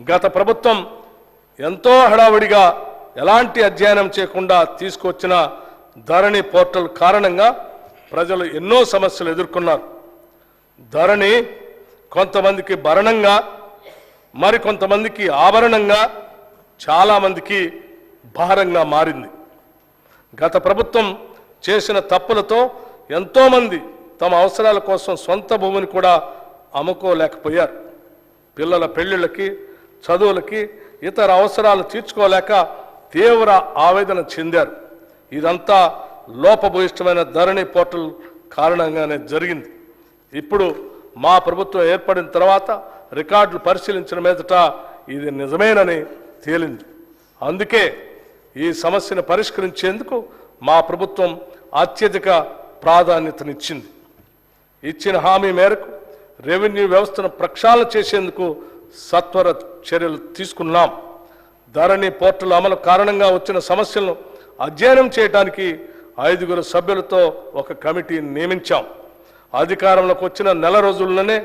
గత ప్రభుత్వం ఎంతో హడావుడిగా ఎలాంటి అధ్యయనం చేయకుండా తీసుకొచ్చిన ధరణి పోర్టల్ కారణంగా ప్రజలు ఎన్నో సమస్యలు ఎదుర్కొన్నారు. ధరణి కొంతమందికి భరణంగా, మరికొంతమందికి ఆభరణంగా, చాలామందికి భారంగా మారింది. గత ప్రభుత్వం చేసిన తప్పులతో ఎంతోమంది తమ అవసరాల కోసం సొంత భూమిని కూడా అమ్ముకోలేకపోయారు. పిల్లల పెళ్లిళ్ళకి, చదువులకి, ఇతర అవసరాలు తీర్చుకోలేక తీవ్ర ఆవేదన చెందారు. ఇదంతా లోపభూయిష్టమైన ధరణి పోర్టల్ కారణంగానే జరిగింది. ఇప్పుడు మా ప్రభుత్వం ఏర్పడిన తర్వాత రికార్డులు పరిశీలించిన మీదట ఇది నిజమేనని తేలింది. అందుకే ఈ సమస్యను పరిష్కరించేందుకు మా ప్రభుత్వం అత్యధిక ప్రాధాన్యతనిచ్చింది. ఇచ్చిన హామీ మేరకు రెవెన్యూ వ్యవస్థను ప్రక్షాళన చేసేందుకు సత్వర చర్యలు తీసుకున్నాం. ధరణి పోర్టల్ అమలు కారణంగా వచ్చిన సమస్యలను అధ్యయనం చేయడానికి 5 సభ్యులతో ఒక కమిటీని నియమించాం. అధికారంలోకి వచ్చిన నెల రోజుల్లోనే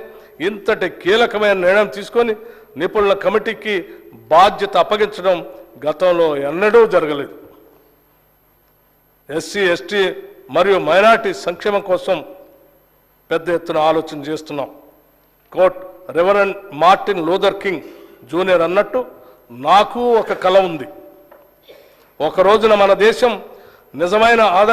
ఇంతటి కీలకమైన నిర్ణయం తీసుకొని నిపుణుల కమిటీకి బాధ్యత అప్పగించడం గతంలో ఎన్నడూ జరగలేదు. ఎస్సీ, ఎస్టీ మరియు మైనారిటీ సంక్షేమం కోసం పెద్ద ఎత్తున ఆలోచన చేస్తున్నాం. Quote reverend Martin Luther King junior అన్నట్టు నాకు ఒక కల ఉంది. ఒక రోజున మన దేశం నిజమైన